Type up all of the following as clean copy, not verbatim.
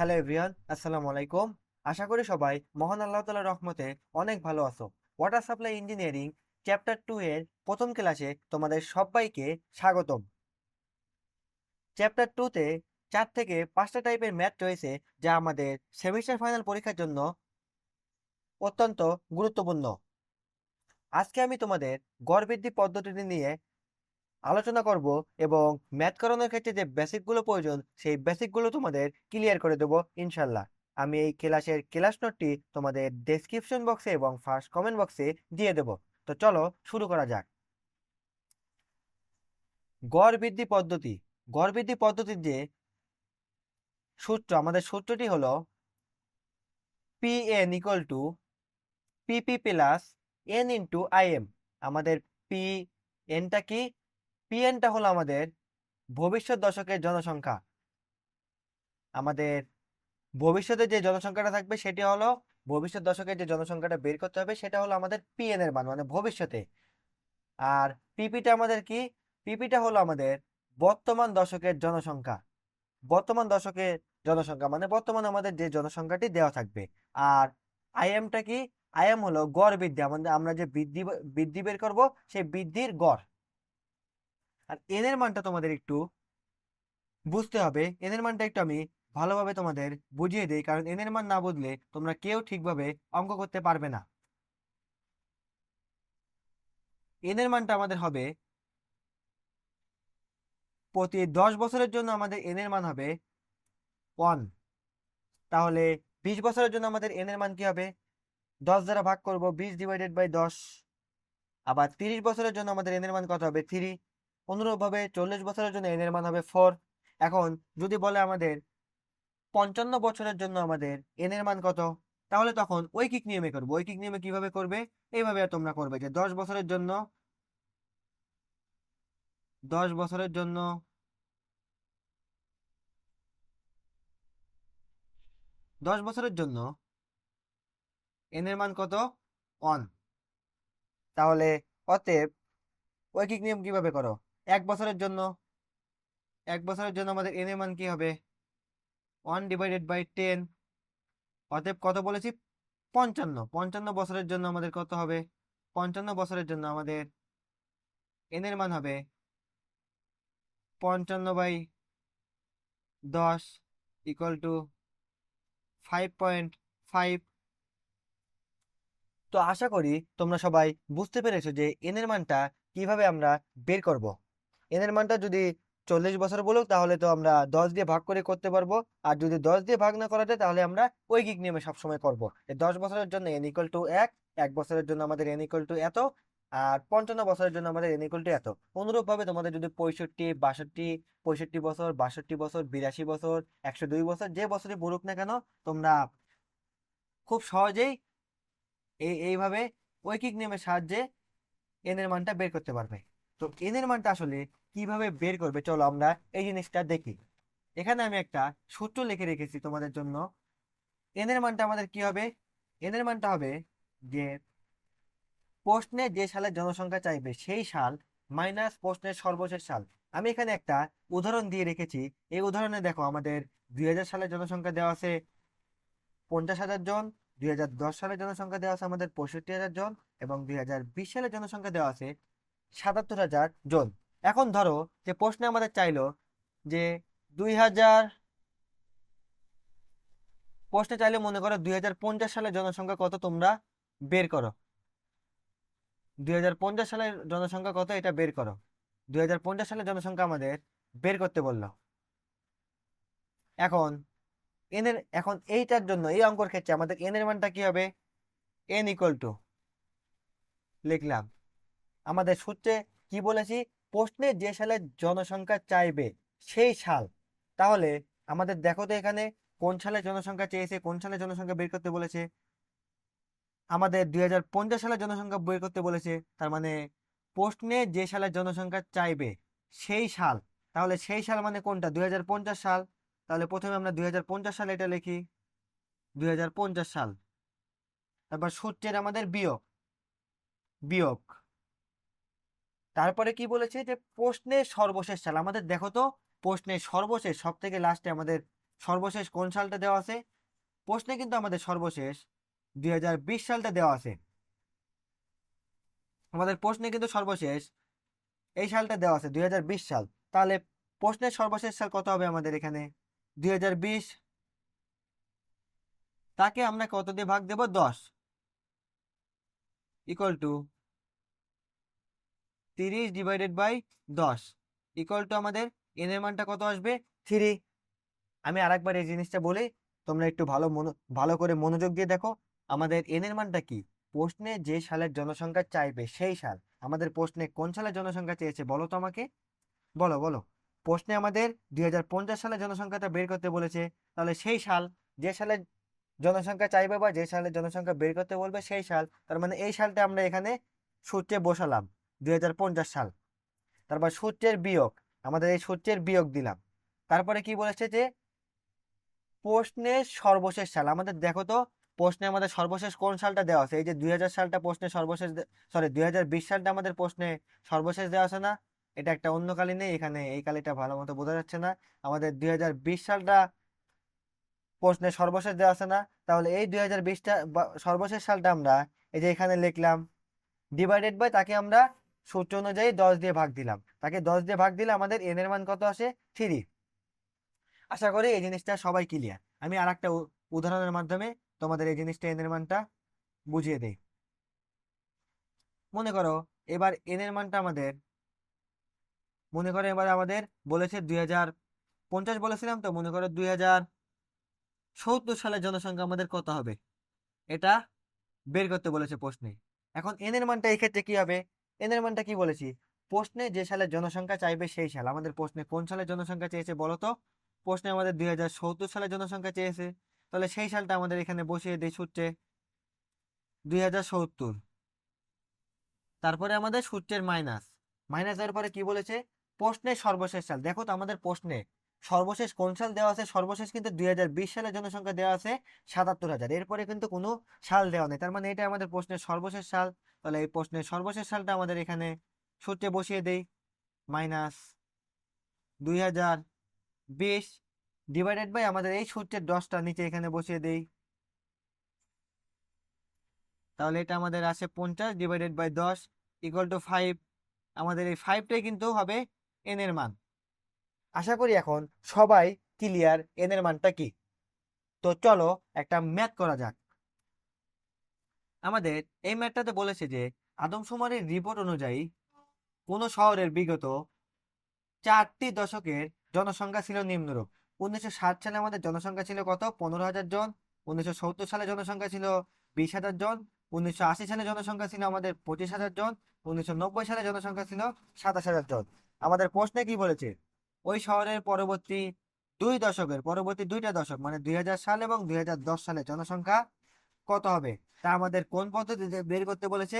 Hello everyone, আসসালামু আলাইকুম। আশা করি সবাই মহান আল্লাহ তাআলার রহমতে অনেক ভালো আছো। ওয়াটার সাপ্লাই ইঞ্জিনিয়ারিং চ্যাপ্টার 2 এর প্রথম ক্লাসে তোমাদের সবাইকে স্বাগতম। চ্যাপ্টার 2 তে 4 থেকে 5টা টাইপের ম্যাথ রয়েছে, যা আমাদের সেমিস্টার ফাইনাল পরীক্ষার জন্য অত্যন্ত গুরুত্বপূর্ণ। আজকে আমি তোমাদের গড় বৃদ্ধি পদ্ধতিটি নিয়ে আলোচনা করব এবং ম্যাথ করানোর ক্ষেত্রে যে বেসিকগুলো প্রয়োজন সেই বেসিকগুলো তোমাদের ক্লিয়ার করে দেবো ইনশাল্লাহ। আমি এই ক্লাসের ক্লাস নোটটি তোমাদের ডেসক্রিপশন বক্সে এবং ফার্স্ট কমেন্ট বক্সে দিয়ে দেব। তো চলো শুরু করা যাক। গড় বৃদ্ধি পদ্ধতি। গড় বৃদ্ধি পদ্ধতির যে সূত্র, আমাদের সূত্রটি হলো Pn equal to PP plus N into IM. আমাদের পি এনটা কি? পি এনটা হলো আমাদের ভবিষ্যৎ দশকের জনসংখ্যা। আমাদের ভবিষ্যতে যে জনসংখ্যাটা থাকবে সেটি হলো, ভবিষ্যৎ দশকের যে জনসংখ্যাটা বের করতে হবে সেটা হলো আমাদের পিএন এর মান, মানে ভবিষ্যতে। আর পিপিটা আমাদের কি? পিপিটা হলো আমাদের বর্তমান দশকের জনসংখ্যা। বর্তমান দশকের জনসংখ্যা মানে বর্তমান আমাদের যে জনসংখ্যাটি দেওয়া থাকবে। আর আইএমটা কি? আইএম হলো গড় বৃদ্ধি, আমাদের আমরা যে বৃদ্ধি বৃদ্ধি বের করব সেই বৃদ্ধির গড়। আর এন এর মানটা তোমাদের একটু বুঝতে হবে। এন এর মানটা একটু আমি ভালোভাবে তোমাদের বুঝিয়ে দিই, কারণ এন এর মান না বুঝলে তোমরা কেউ ঠিকভাবে অঙ্ক করতে পারবে না। এন এর মানটা আমাদের হবে প্রতি 10 বছরের জন্য আমাদের এন এর মান হবে 1। তাহলে 20 বছরের জন্য আমাদের এন এর মান কি হবে? 10 দ্বারা ভাগ করব, 20/10। আবার 30 বছরের জন্য আমাদের এন এর মান কত হবে? 3। অনুরূপভাবে 40 বছরের জন্য এন এর মান হবে 4। এখন যদি বলে আমাদের 55 বছরের জন্য আমাদের এন এর মান কত, তাহলে তখন ঐকিক নিয়মে করবো। ঐকিক নিয়মে কিভাবে করবে? এইভাবে তোমরা করবে যে 10 বছরের জন্য এন এর মান কত? 1। তাহলে অতএব ঐকিক নিয়ম কিভাবে করো? 1 বছরের জন্য আমাদের এন এর মান কি হবে? 1/10। অতএব কত বলেছি? 55। 55 বছরের জন্য আমাদের কত হবে? 55 বছরের জন্য আমাদের এন এর মান হবে 55/10 ইকুয়াল টু 5.5। তো আশা করি তোমরা সবাই বুঝতে পেরেছো যে এন এর মানটা কিভাবে আমরা বের করব। এন এর মানটা যদি 40 বছর বলুক তাহলে তো আমরা 10 দিয়ে ভাগ করে করতে পারবো। আর যদি 10 দিয়ে ভাগ না করা যায় তাহলে আমরা ঐকিক নিয়মে সবসময় করবো। 10 বছরের জন্য এন ইকুয়াল টু 1, 1 বছরের জন্য আমাদের এন ইকুয়াল টু এত, আর 55 বছরের জন্য আমাদের এন ইকুয়াল টু এত। অনুরূপ ভাবে তোমাদের যদি 65, 62, 65 বছর, 62 বছর, 82 বছর, 102 বছর, যে বছরই বলুক না কেন, তোমরা খুব সহজেই এইভাবে ঐকিক নিয়মের সাহায্যে এন এর মানটা বের করতে পারবে। তো এন এর মানটা আসলে কিভাবে বের করবে চলো আমরা এই জিনিসটা দেখি। এখানে আমি একটা সূত্র লিখে রেখেছি তোমাদের জন্য। এন এর মানটা আমাদের কি হবে? এন এর মানটা হবে যে প্রশ্নে যে সালের জনসংখ্যা চাইবে সেই সাল মাইনাস প্রশ্নের সর্বশেষ সাল। আমি এখানে একটা উদাহরণ দিয়ে রেখেছি। এই উদাহরণে দেখো আমাদের 2000 সালের জনসংখ্যা দেওয়া আছে 50,000 জন, 2010 সালের জনসংখ্যা দেওয়া আছে আমাদের 65,000 জন, এবং 2020 সালের জনসংখ্যা দেওয়া আছে 77,000 জন। এখন ধরো যে প্রশ্নে আমাদের চাইলো যে 2000, প্রশ্নে চাইলে মনে করো 2050 সালের জনসংখ্যা কত তোমরা বের করো। 2050 সালের জনসংখ্যা কত এটা বের করো। 2050 সালের জনসংখ্যা আমাদের বের করতে বললো। এখন এখন এইটার জন্য এই অঙ্কর ক্ষেত্রে আমাদের এন এর মানটা কি হবে? এন ইকুয়াল টু লিখলাম, আমাদের সূত্রে কি বলেছি? প্রশ্নে যে সালে জনসংখ্যা চাইবে সেই সাল। তাহলে আমাদের দেখো তো এখানে কোন সালে জনসংখ্যা চেয়েছে, কোন সালে জনসংখ্যা বের করতে বলেছে? আমাদের 2050 সালে জনসংখ্যা বের করতে বলেছে। তার মানে প্রশ্নে যে সালে জনসংখ্যা চাইবে সেই সাল। তাহলে সেই সাল মানে কোনটা? 2050 সাল। তাহলে প্রথমে আমরা 2050 সালে এটা লিখি, 2050 সাল। তারপর সূত্রের আমাদের বিয়োগ বিয়োগ তারপরে কি বলেছে? যে প্রশ্নের সর্বশেষ সাল। আমাদের দেখো তো প্রশ্নের সর্বশেষ সব থেকে লাস্টে আমাদের সর্বশেষ কোন সালটা দেওয়া আছে? প্রশ্নে কিন্তু আমাদের সর্বশেষ 2020 সালটা দেওয়া আছে। আমাদের প্রশ্নে কিন্তু সর্বশেষ এই সালটা দেওয়া আছে 2020 সাল। তাহলে প্রশ্নের সর্বশেষ সাল কত হবে আমাদের এখানে? 2020, তাকে আমরা কত দিয়ে ভাগ দেব? 10 equal to 30 divided by 10 equal to আমাদের এন এর মানটা কত আসবে? 3। আমি আরেকবার এই জিনিসটা বলি, তোমরা একটু ভালো করে মনোযোগ দিয়ে দেখো। আমাদের এন এর মানটা কি? প্রশ্নে যে সালের জনসংখ্যা চাইবে সেই সাল। আমাদের প্রশ্নে কোন সালের জনসংখ্যা চেয়েছে বলো তো আমাকে, বলো বলো। প্রশ্নে আমাদের 2050 সালের জনসংখ্যাটা বের করতে বলেছে, তাহলে সেই সাল, যে সালের জনসংখ্যা চাইবে বা যে সালের জনসংখ্যা বের করতে বলবে সেই সাল, তার মানে এই সালটা আমরা এখানে সূত্রে বসালাম 2050 সাল। তারপর সূত্রের বিয়োগ, আমাদের এই সূত্রের বিয়োগ দিলাম। তারপরে কি বলেছে যে প্রশ্নের সর্বশেষ সাল। আমাদের দেখো তো প্রশ্নে আমাদের সর্বশেষ কোন সালটা দেওয়া আছে? এই যে 2000 সালটা প্রশ্নে সর্বশেষ, সরি 2020 সালটা আমাদের প্রশ্নে সর্বশেষ দেওয়া আছে না? এটা একটা অন্য কালি নেই এখানে, এই কালিটা ভালো মতো বোঝা যাচ্ছে না। আমাদের 2020 সালটা প্রশ্নে সর্বশেষ দেওয়া আছে না? তাহলে এই 2020টা সর্বশেষ সালটা আমরা এই যে এখানে লিখলাম, ডিভাইডেড বাই, তাকে আমরা সূত্র অনুযায়ী 10 দিয়ে ভাগ দিলাম। তাকে 10 দিয়ে ভাগ দিলে আমাদের এন এর মান কত আসে? 3। আশা করি এই জিনিসটা সবাই ক্লিয়ার। আমি আর একটা উদাহরণের মাধ্যমে তোমাদের এই জিনিসটা এন এর মানটা বুঝিয়ে দেই। মনে করো এবার এন এর মানটা আমাদের, মনে করো এবার আমাদের বলেছে 2050 বলেছিলাম, তো মনে করো 2070 সালের জনসংখ্যা আমাদের কত হবে এটা বের করতে বলেছে প্রশ্নে। এখন এন এর মানটা এই ক্ষেত্রে কি হবে? এন এর মানটা কি বলেছি? প্রশ্নে যে সালের জনসংখ্যা চাইবে সেই সাল। আমাদের প্রশ্নে কোন সালের জনসংখ্যা চেয়েছে বলো তো? প্রশ্নে আমাদের 2070 সালের জনসংখ্যা চেয়েছে, তাহলে সেই সালটা আমাদের এখানে বসিয়ে দিই সূত্রে 2070। তারপরে আমাদের সূত্রের মাইনাস, মাইনাস দেওয়ার পরে কি বলেছে? প্রশ্নের সর্বশেষ সাল। দেখো তো আমাদের প্রশ্নে সর্বশেষ কোন সাল দেওয়া আছে? সর্বশেষ কিন্তু 2020 সালের জনসংখ্যা দেওয়া আছে 77,000। এরপরে কিন্তু কোনো সাল দেওয়া নেই, তার মানে এটা আমাদের প্রশ্নের সর্বশেষ সাল। তাহলে এই প্রশ্নের সর্বশেষ সালটা আমাদের এখানে সূত্রে বসিয়ে দেই, মাইনাস 2020 ডিভাইডেড বাই আমাদের এই সূত্রের 10টা নিচে এখানে বসিয়ে দেই। তাহলে এটা আমাদের আসে 50 ডিভাইডেড বাই 10 ইকুয়াল টু 5। আমাদের এই 5টাই কিন্তু হবে এন এর মান। আশা করি এখন সবাই ক্লিয়ার এন এর মানটা কি। তো চলো একটা ম্যাথ করা যাক। আমাদের এই ম্যাথটাতে বলেছে যে আদমশুমারির রিপোর্ট অনুযায়ী কোন শহরের বিগত 4টি দশকের জনসংখ্যা ছিল নিম্নরূপ। 1960 সালে আমাদের জনসংখ্যা ছিল কত? 15,000 জন। 1970 সালে জনসংখ্যা ছিল 20,000 জন। 1980 সালে জনসংখ্যা ছিল আমাদের 25,000 জন। 1990 সালে জনসংখ্যা ছিল 27,000 জন। আমাদের প্রশ্নে কি বলেছে? ওই শহরের পরবর্তী পরবর্তী 2টা দশক মানে 2000 সাল এবং 2010 সালে জনসংখ্যা কত হবে তা আমাদের কোন পদ্ধতিতে বের করতে বলেছে?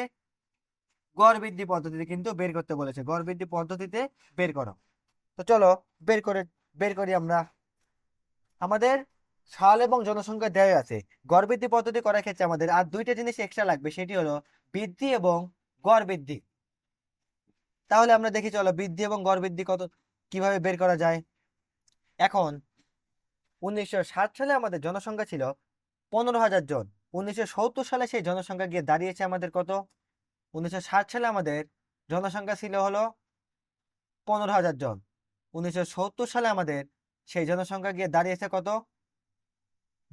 গড় বৃদ্ধি পদ্ধতিতে কিন্তু বের করতে বলেছে। গড় বৃদ্ধি পদ্ধতিতে বের করো। তো চলো বের করি আমরা। আমাদের সাল এবং জনসংখ্যা দেওয়া আছে। গড় বৃদ্ধি পদ্ধতি করার ক্ষেত্রে আমাদের আর 2টা জিনিস এক্সট্রা লাগবে, সেটি হলো বৃদ্ধি এবং গড় বৃদ্ধি। তাহলে আমরা দেখি, চলো বৃদ্ধি এবং গড় বৃদ্ধি কিভাবে বের করা যায়। এখন 1960 সালে আমাদের জনসংখ্যা ছিল 15,000 জন। 1970 সালে সেই জনসংখ্যা গিয়ে দাঁড়িয়েছে আমাদের কত? 1960 সালে আমাদের জনসংখ্যা ছিল হলো 15,000 জন। 1970 সালে আমাদের সেই জনসংখ্যা গিয়ে দাঁড়িয়েছে কত?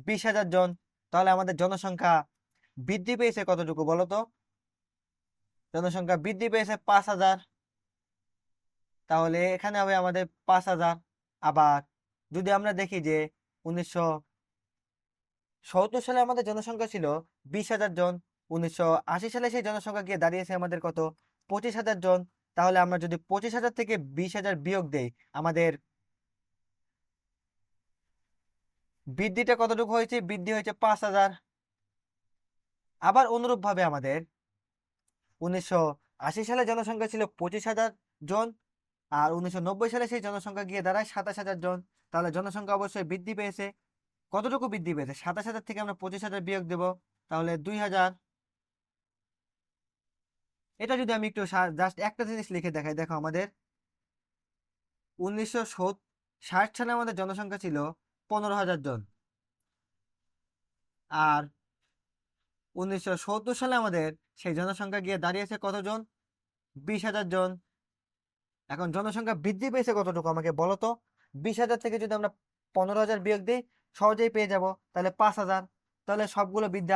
20,000 জন। তাহলে আমাদের জনসংখ্যা বৃদ্ধি পেয়েছে কতটুকু বলো তো? জনসংখ্যা বৃদ্ধি পেয়েছে 5,000। তাহলে এখানে হবে আমাদের 5,000। আবার যদি আমরা দেখি যে 1970 সালে আমাদের জনসংখ্যা ছিল 20,000 জন। 1980 সালে সেই জনসংখ্যা গিয়ে দাঁড়িয়েছে আমাদের কত? 25,000 জন। তাহলে আমরা যদি 25,000 থেকে 20,000 বিয়োগ দেই, আমাদের বৃদ্ধিটা কতটুকু হয়েছে? বৃদ্ধি হয়েছে 5,000। আবার অনুরূপভাবে আমাদের 1980 সালে জনসংখ্যা ছিল 25,000 জন, আর 1990 সালে সেই জনসংখ্যা গিয়ে দাঁড়ায় 27,000 জন। তাহলে জনসংখ্যা অবশ্যই বৃদ্ধি পেয়েছে। কতটুকু বৃদ্ধি পেয়েছে? 27,000 থেকে আমরা 25,000 বিয়োগ দেব, তাহলে 2,000। এটা যদি আমি একটু জাস্ট একটা জিনিস লিখে দেখাই, দেখো আমাদের 1960 সালে আমাদের জনসংখ্যা ছিল 15,000 জন। আর 1970 সালে আমাদের সেই জনসংখ্যা গিয়ে দাঁড়িয়েছে কতজন? 20,000 জন। এখন জনসংখ্যা বৃদ্ধি পেয়েছে কতটুকু আমাকে বলো তো? 20,000 থেকে যদি আমরা 15,000 বিয়োগ দিই সহজেই পেয়ে যাব, তাহলে 5,000। তাহলে সবগুলো বৃদ্ধি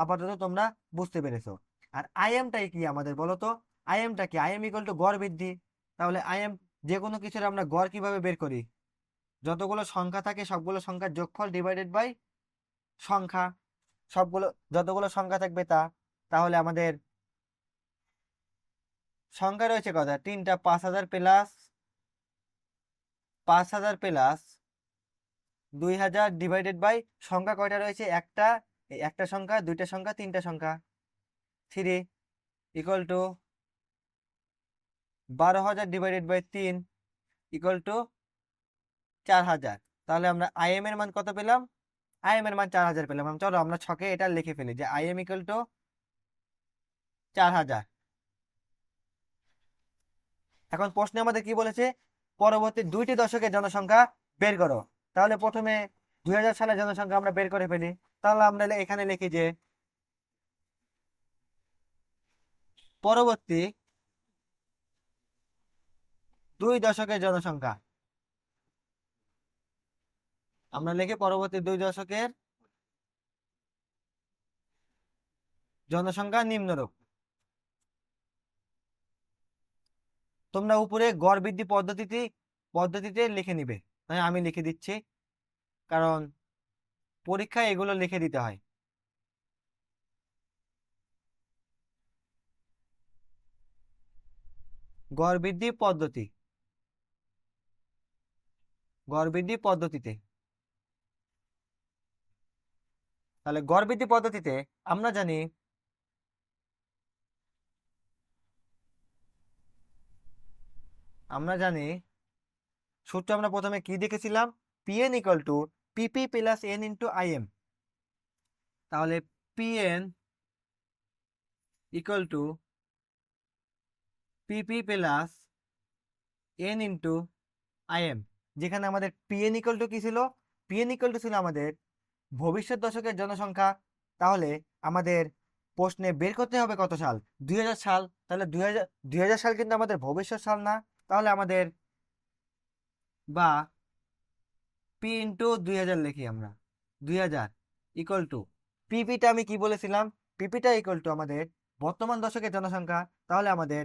আপাতত তোমরা বুঝতে পেরেছো। আর আইএমটাই কি আমাদের বলো তো? আইএমটা কি? আইএম ইকুয়াল টু গড় বৃদ্ধি। তাহলে আইএম যে কোনো কিছুর আমরা গড় কিভাবে বের করি? যতগুলো সংখ্যা থাকে সবগুলো সংখ্যার যোগফল ডিভাইডেড বাই সংখ্যা। যতগুলো সংখ্যা থাকবে তাহলে আমাদের সংখ্যা রয়েছে কত? 3টা। 5,000 প্লাস 2,000 ডিভাইডেড বাই সংখ্যা কয়টা রয়েছে? একটা সংখ্যা, দুইটা সংখ্যা, তিনটা সংখ্যা। 3 equal to 12,000 divided by 3 equal to 4,000। তাহলে আমরা আইএম এর মান কত পেলাম? আইএম এর মান 4,000 পেলাম। চলো আমরা ছকে এটা লিখে ফেলি যে আইএম ইকুয়াল টু 4,000। এখন প্রশ্নে আমাদের কি বলেছে? পরবর্তী 2টি দশকের জনসংখ্যা বের করো। তাহলে প্রথমে 2000 সালের জনসংখ্যা আমরা বের করে ফেলি। তাহলে আমরা এখানে লিখি যে পরবর্তী 2 দশকের জনসংখ্যা। আমরা লিখি পরবর্তী 2 দশকের জনসংখ্যা নিম্নরূপ। তোমরা উপরে গড় বৃদ্ধি পদ্ধতিতে লিখে নিবে। আমি লিখে দিচ্ছি, কারণ পরীক্ষায় এগুলো লিখে দিতে হয়। গড় বৃদ্ধি পদ্ধতিতে তাহলে গড় বৃদ্ধি পদ্ধতিতে আমরা জানি সূত্র আমরা প্রথমে কি দেখেছিলাম? PN equal to PP plus N into IM. তাহলে PN equal to PP plus N into IM, যেখানে আমাদের পিএন ইকুয়াল টু কি ছিল? পিএন ইকুয়াল টু ছিল আমাদের ভবিষ্যৎ দশকের জনসংখ্যা। তাহলে আমাদের প্রশ্নে বের করতে হবে কত সাল? 2000 সাল। তাহলে 2000 সাল কিন্তু আমাদের ভবিষ্যৎ সাল না। তাহলে আমাদের বা পি ইন্টু 2000 লিখি আমরা। 2000 ইকুয়াল টু পিপিটা আমি কি বলেছিলাম? পিপিটা ইকুয়াল টু আমাদের বর্তমান দশকের জনসংখ্যা। তাহলে আমাদের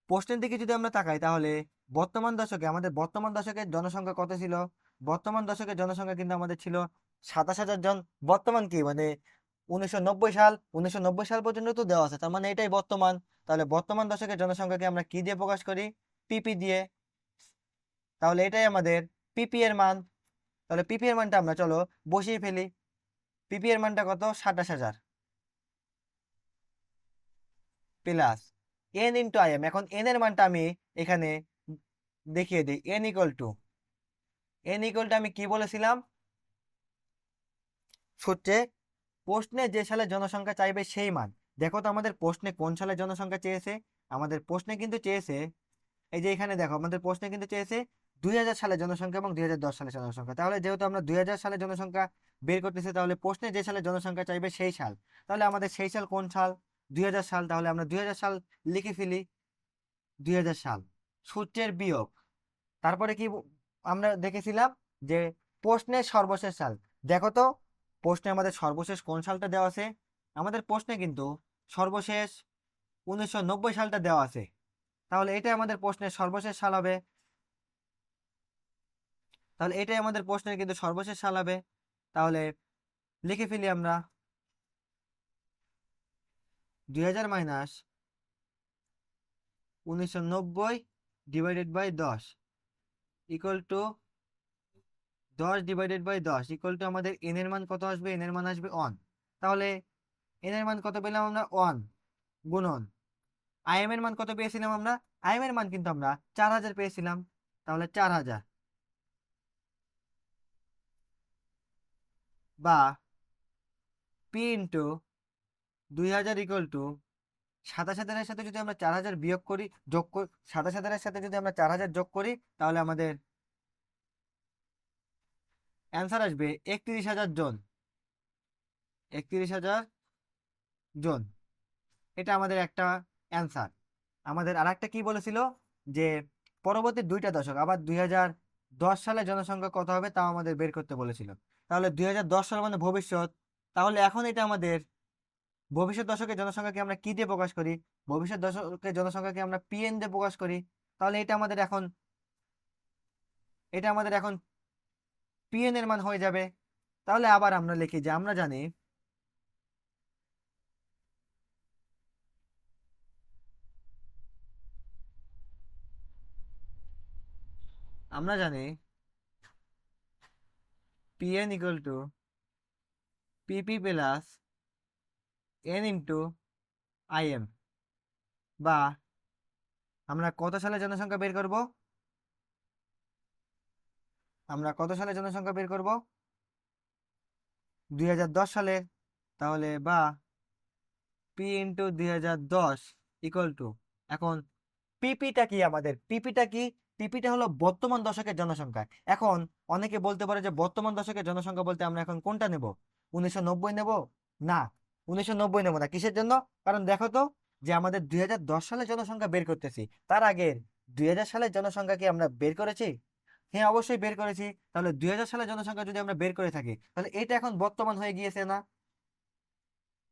প্রশ্নের দিকে যদি আমরা তাকাই তাহলে বর্তমান দশকের জনসংখ্যা কত ছিল? বর্তমান দশকের জনসংখ্যা কিন্তু আমাদের ছিল 27,000 জন। বর্তমান কি মানে 1990 সাল পর্যন্ত তো দেওয়া আছে, তার মানে এটাই বর্তমান। তাহলে বর্তমান দশকের জনসংখ্যাকে আমরা কি দিয়ে প্রকাশ করি? পিপি দিয়ে। তাহলে এটাই আমাদের পিপি এর মান। তাহলে পিপি এর মানটা আমরা চলো বসিয়ে ফেলি। পিপি এর মানটা কত? 27,000 প্লাস এন ইন্টু আইএম। এখন এন এর মানটা আমি এখানে দেখিয়ে দিই। এন ইকুয়াল টু আমি কি বলেছিলাম সূত্রে? প্রশ্নে যে সালে জনসংখ্যা চাইবে সেই মান। দেখো তো আমাদের প্রশ্নে কোন সালে জনসংখ্যা চেয়েছে? আমাদের প্রশ্নে কিন্তু চেয়েছে, এই যে এখানে দেখো আমাদের প্রশ্নে কিন্তু চেয়েছে 2000 সালের জনসংখ্যা এবং 2010 সালের জনসংখ্যা। তাহলে যেহেতু আমরা 2000 সালের জনসংখ্যা বের করতেছি, তাহলে প্রশ্নে যে সালে জনসংখ্যা চাইবে সেই সাল। তাহলে আমাদের সেই সাল কোন সাল? 2000 সাল। তাহলে আমরা 2000 সাল লিখে ফেলি। 2000 সাল সূত্রের বিয়োগ। তারপরে কি আমরা দেখেছিলাম যে প্রশ্নের সর্বশেষ সাল। দেখো তো প্রশ্নে আমাদের সর্বশেষ কোন সালটা দেওয়া আছে? আমাদের প্রশ্নে কিন্তু সর্বশেষ 1990 সালটা দেওয়া আছে। তাহলে এটাই আমাদের প্রশ্নের সর্বশেষ সাল হবে। তাহলে লিখে ফেলি আমরা 2000 minus 1990 divided by 10 equal to 10 divided by 10 equal to আমাদের এন এর মান কত আসবে? এন এর মান আসবে 1। তাহলে এন এর মান কত পেলাম আমরা? 1 গুণন আইএম এর মান কত পেয়েছিলাম আমরা? আইএম এর মান কিন্তু আমরা 4000 পেয়েছিলাম। তাহলে 4000 বা পি ইন্টু 2000 ইকুয়াল টু 27,000 এর সাথে যদি আমরা 4000 বিয়োগ করি, 27,000 এর সাথে যদি আমরা 4000 যোগ করি, তাহলে আমাদের অ্যান্সার আসবে 31,000 জন। 31,000 জন, এটা আমাদের একটা অ্যান্সার। আমাদের আর একটা কি বলেছিল যে পরবর্তী 2টা দশক আবার 2010 সালে জনসংখ্যা কত হবে তাও আমাদের বের করতে বলেছিল। তাহলে 2010 সাল মানে ভবিষ্যৎ। তাহলে এখন এটা আমাদের ভবিষ্যৎ দশকের জনসংখ্যাকে আমরা কি দিয়ে প্রকাশ করি? ভবিষ্যৎ দশকের জনসংখ্যাকে আমরা পিএন দিয়ে প্রকাশ করি। তাহলে এটা আমাদের এখন পিএন এর মান হয়ে যাবে। তাহলে আবার আমরা লিখি যে আমরা জানি PN equal to PP plus N into IM. বা আমরা কত সালে জনসংখ্যা বের করব? আমরা কত সালে জনসংখ্যা বের করব? 2010 সালে। তাহলে বা পি ইন্টু 2010 ইকুয়াল টু, এখন পিপিটা কি? আমাদের পিপিটা কি? পিপিটা হলো বর্তমান দশকের জনসংখ্যা। এখন অনেকে বলতে পারে যে বর্তমান দশকের জনসংখ্যা বলতে আমরা এখন কোনটা নেব? 1990 নেব? না, 1990 নেব না। কিসের জন্য? কারণ দেখো তো, যে আমাদের 2010 সালে জনসংখ্যা বের করতেছি, তার আগের 2000 সালের জনসংখ্যা কি আমরা বের করেছি? হ্যাঁ, অবশ্যই বের করেছি। তাহলে 2000 সালের জনসংখ্যা যদি আমরা বের করে থাকি, তাহলে এটা এখন বর্তমান হয়ে গিয়েছে না?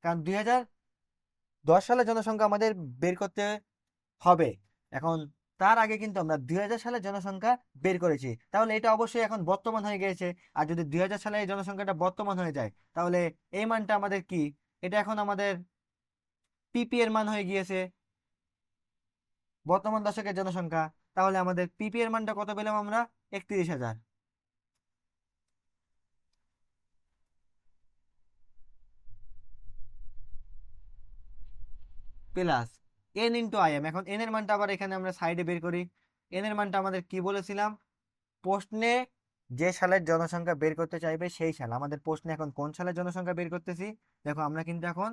কারণ 2010 সালের জনসংখ্যা আমাদের বের করতে হবে। এখন তার আগে কিন্তু আমরা 2000 সালের জনসংখ্যা বের করেছি, তাহলে এটা অবশ্যই এখন বর্তমান হয়ে গিয়েছে। আর যদি 2000 সালে এই জনসংখ্যাটা বর্তমান হয়ে যায়, তাহলে এই মানটা আমাদের কি? এটা এখন আমাদের পিপি এর মান হয়ে গিয়েছে, বর্তমান দশকের জনসংখ্যা। তাহলে আমাদের পিপি এর মানটা কত পেলাম আমরা? 31,000 plus N into I am. এখন এন এর মানটা আবার এখানে আমরা সাইডে বের করি। এন এর মানটা আমাদের কি বলেছিলাম? প্রশ্নে যে সালের জনসংখ্যা বের করতে চাইবে সেই সাল। আমাদের প্রশ্নে এখন কোন সালের জনসংখ্যা বের করতেছি? দেখো, আমরা কিন্তু এখন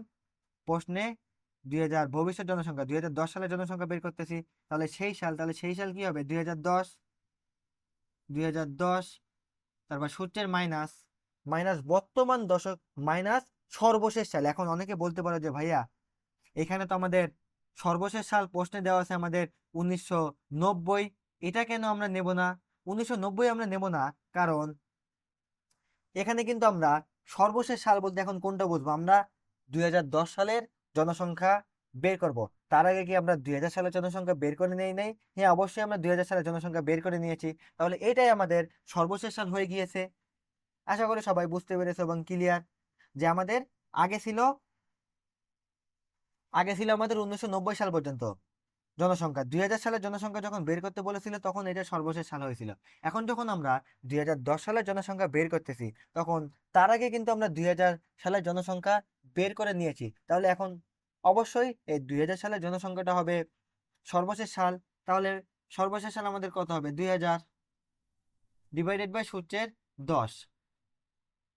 প্রশ্নে 2000 ভবিষ্যৎ জনসংখ্যা 2010 সালের জনসংখ্যা বের করতেছি। তাহলে সেই সাল কি হবে? 2010। 2010, তারপর সূত্রের মাইনাস, মাইনাস বর্তমান দশক, মাইনাস সর্বশেষ সাল। এখন অনেকে বলতে পারো যে ভাইয়া, এখানে তো আমাদের সর্বশেষ সাল প্রশ্নে দেওয়া আছে আমাদের 1990, এটা কেন আমরা নেব না? 1990 আমরা নেব না, কারণ এখানে কিন্তু আমরা সর্বশেষ সাল বলতে এখন কোনটা বুঝবো? আমরা 2010 সালের জনসংখ্যা বের করব। তার আগে কি আমরা 2000 সালের জনসংখ্যা বের করে নেই? হ্যাঁ, অবশ্যই আমরা 2000 সালের জনসংখ্যা বের করে নিয়েছি। তাহলে এটাই আমাদের সর্বশেষ সাল হয়ে গিয়েছে। আশা করি সবাই বুঝতে পেরেছে এবং ক্লিয়ার যে আমাদের আগে ছিল আমাদের 1990 সাল পর্যন্ত জনসংখ্যা। 2000 সালের জনসংখ্যা যখন বের করতে বলেছিল তখন এটা সর্বশেষ সাল হয়েছিল। এখন যখন আমরা 2010 সালের জনসংখ্যা বের করতেছি, তখন তার আগে কিন্তু আমরা 2000 সালের জনসংখ্যা বের করে নিয়েছি। তাহলে এখন অবশ্যই এই 2000 সালের জনসংখ্যাটা হবে সর্বশেষ সাল। তাহলে সর্বশেষ সাল আমাদের কত হবে? 2000 ডিভাইডেড বাই সূত্রের 10।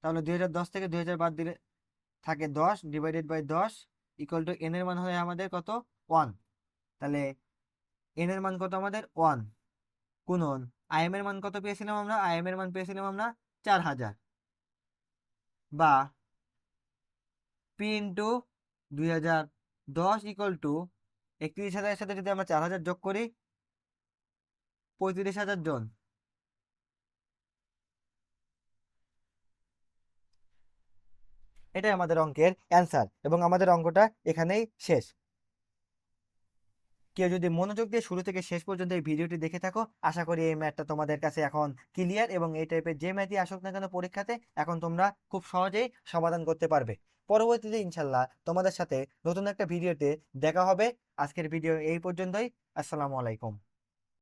তাহলে 2010 থেকে 2000 বাদ দিলে থাকে 10 divided by 10 equal to N এর মান হয় আমাদের কত? 1। তাহলে এন এর মান কত আমাদের? 1 গুণন আই এম এর মান কত পেয়েছিলাম আমরা? আই এম এর মান পেয়েছিলাম আমরা 4000। বা পি ইন্টু 2010 ইকুয়াল টু 31,000 সাথে যদি আমরা 4000 যোগ করি, 35,000 জন। এটাই আমাদের অঙ্কের অ্যান্সার এবং আমাদের অঙ্কটা এখানেই শেষ। কেউ যদি মনোযোগ দিয়ে শুরু থেকে শেষ পর্যন্ত এই ভিডিওটি দেখে থাকো, আশা করি এই ম্যাথটা তোমাদের কাছে এখন ক্লিয়ার এবং এই টাইপের যে ম্যাথই আসুক না কেন পরীক্ষাতে, এখন তোমরা খুব সহজেই সমাধান করতে পারবে। পরবর্তীতে ইনশাল্লাহ তোমাদের সাথে নতুন একটা ভিডিওতে দেখা হবে। আজকের ভিডিও এই পর্যন্তই। আসসালামু আলাইকুম।